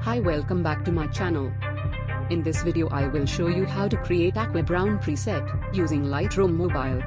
Hi, welcome back to my channel. In this video I will show you how to create Aqua brown preset using Lightroom mobile.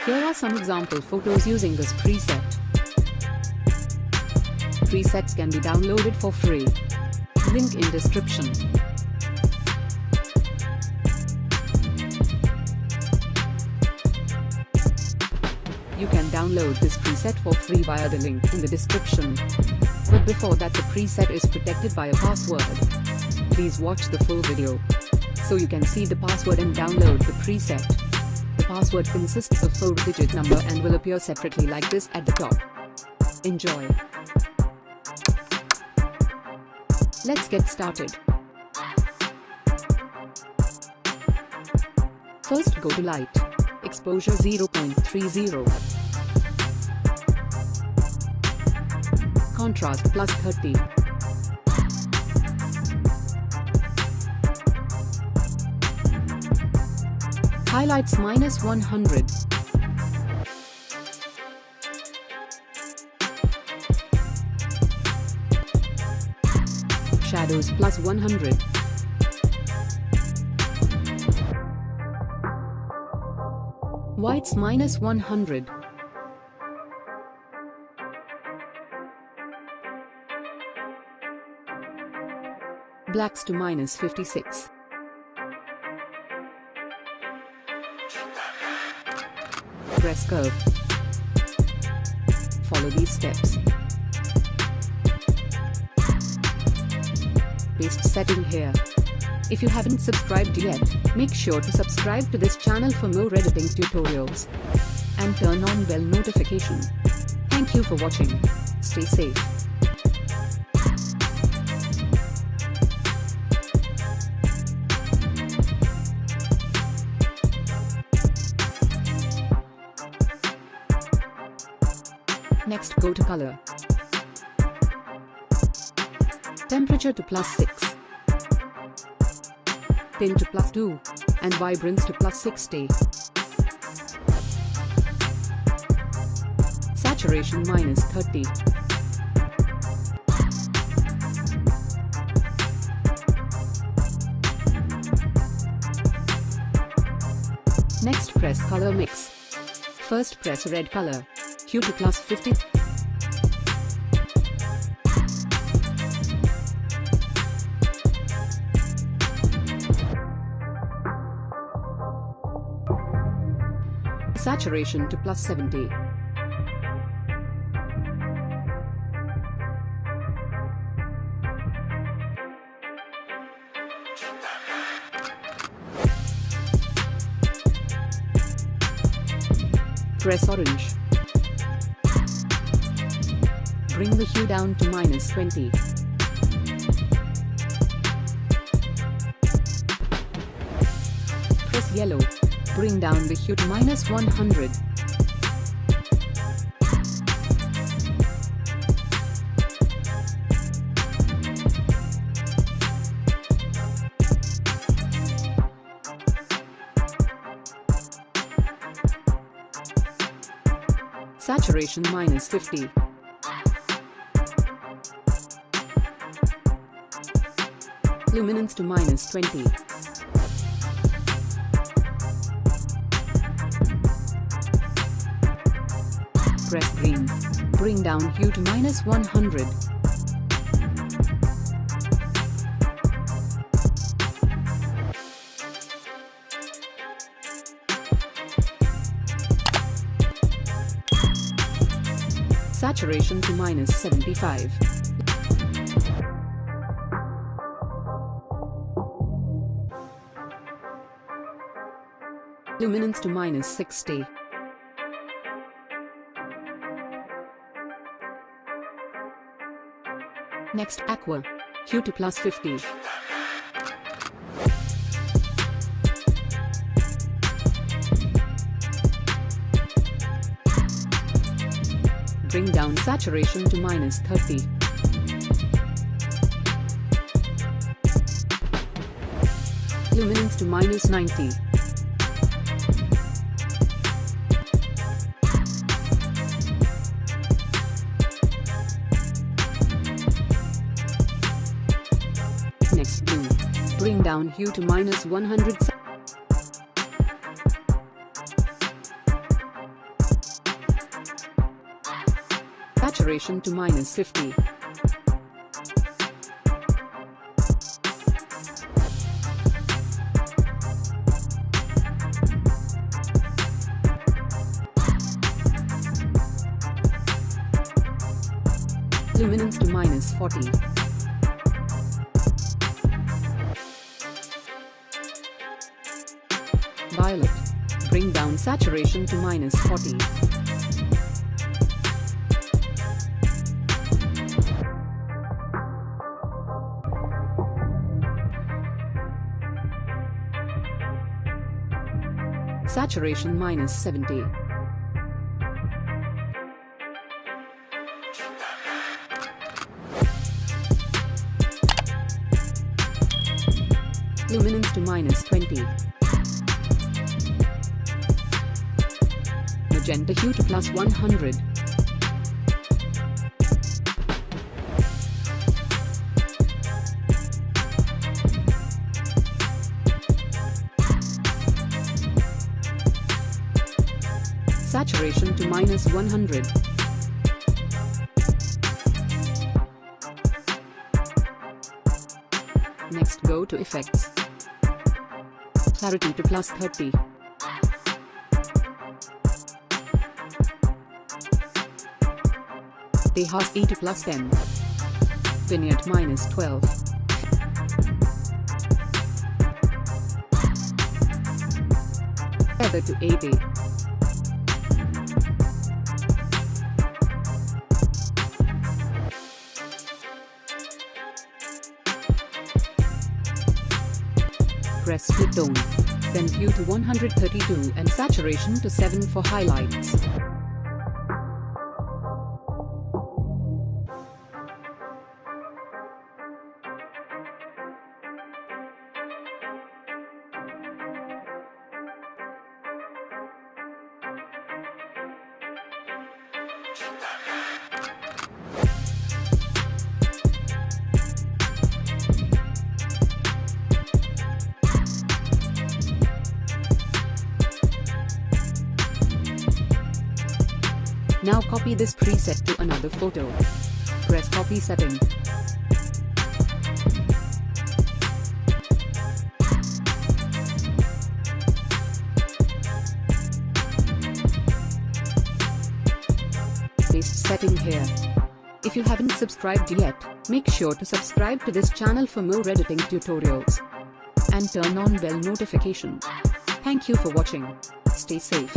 Here are some example photos using this preset. Presets can be downloaded for free. Link in description. You can download this preset for free via the link in the description. But before that, the preset is protected by a password. Please watch the full video so you can see the password and download the preset. The password consists of 4-digit number and will appear separately like this at the top. Enjoy. Let's get started. First, go to Light. Exposure 0.30. Contrast plus 30. Highlights minus 100. Shadows plus 100. Whites minus 100. Blacks to minus 56. Press curve. Follow these steps. Paste setting here. If you haven't subscribed yet, make sure to subscribe to this channel for more editing tutorials. And turn on bell notification. Thank you for watching. Stay safe. Next, go to color. Temperature to +6. Tint to +2. And vibrance to +60. Saturation minus 30. Next, press color mix. First, press red color. Hue to +50. Saturation to +70. Press orange. Bring the hue down to minus 20. Press yellow. Bring down the hue to minus 100. Saturation minus 50. Luminance to minus 20. Press green. Bring down hue to minus 100. Saturation to minus 75. Luminance to minus 60. Next, Aqua. Hue to +50. Bring down saturation to minus 30. Luminance to minus 90. Bring down hue to -100. Saturation to -50. Luminance to -40. Violet. Bring down saturation to -40. Saturation -70. Luminance to -20. Magenta hue to +100. Saturation to -100. Next, go to Effects. Clarity to +30. Tejas E to +10. Vignette -12. Feather to 80. Press split tone. Then hue to 132 and saturation to 7 for highlights. Now copy this preset to another photo. Press copy setting. Paste setting here. If you haven't subscribed yet, make sure to subscribe to this channel for more editing tutorials. And turn on bell notification. Thank you for watching. Stay safe.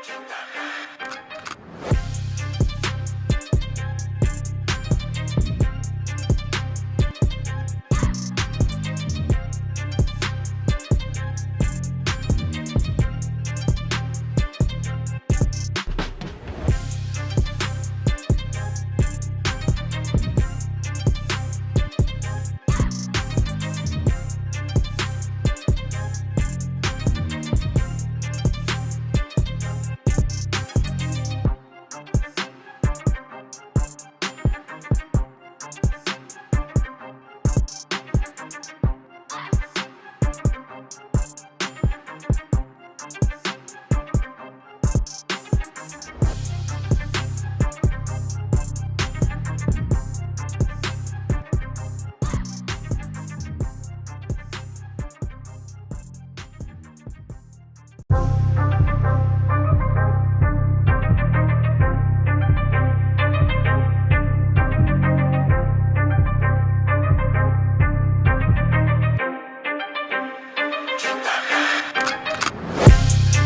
Kill that man.